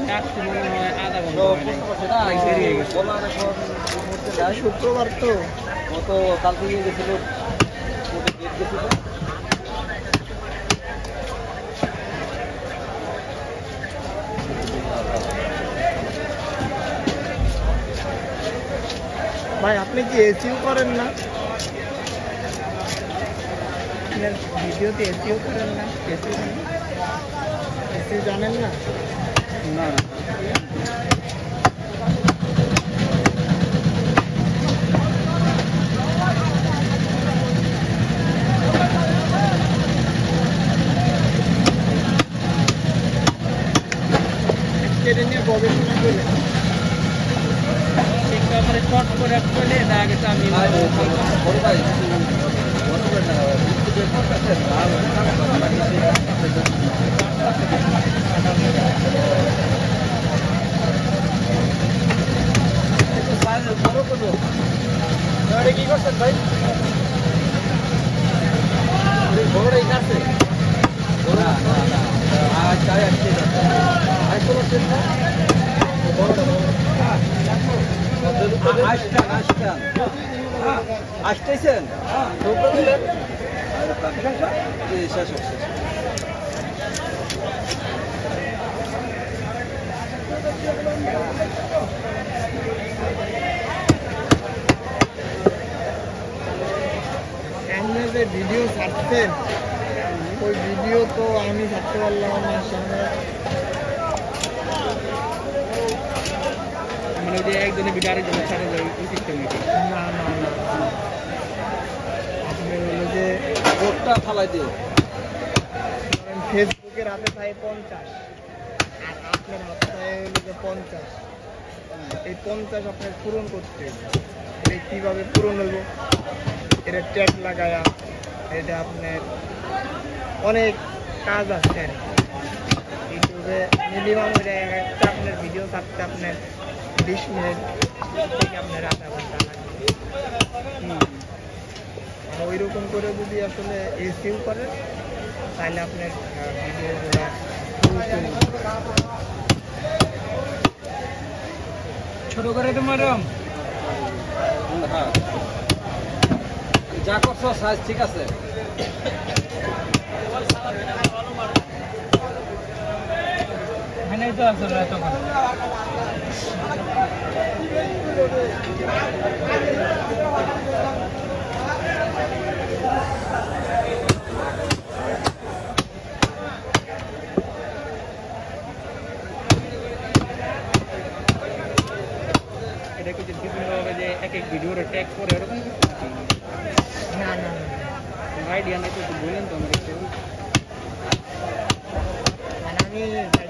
আসতে মনে হয় আধা ঘন্টা শুক্রবার তো গত কাল থেকে গেছিল ডেট গেছিল ভাই আপনি কি এসিও করেন না? ভিডিওতে এসিও করেন না? এসি জানেন না? না এটা নিয়ে গবেষণা করে একেবারে শর্ট করে চলে দেখা গেছে আমি কি করছেন ভাই? বড়টাই কাছে আসতেছেন শেষ আপনি যে ভিডিও ছাড়ছেন ওই ভিডিও তো আমি ছাড়তে পারলাম আমার সামনে মানে যে একজনের ভিডিও আরেকজনের ছাড়া যায় ওই সিস্টেম নাকি না আপনি হলো যে কোডটা ফালাই দিও ফেসবুকের হাতে থাকে 50 আর আপনার হাতে থাকে হলো যে 50 এই 50 আপনার পূরণ করতে এটা কীভাবে পূরণ হলো এটা ট্যাগ লাগায়া এটা আপনার অনেক কাজ আছে আর ইউটিউবে মিনিমাম এটা একটা আপনার ভিডিও ছাড়তে আপনার 20 মিনিট থেকে আপনার আধা ঘন্টা লাগবে আর ওই রকম করে যদি আসলে এসিউ করেন তাহলে আপনার ভিডিওগুলো ছোট করে তোমার যা করছো সাইজ ঠিক আছে তো আসলে এত এটা কি বিভিন্নভাবে যে এক ভিডিওর ট্যাগ করে এরকম না আইডিয়া নাই তো বলেন তো আমাকে আমি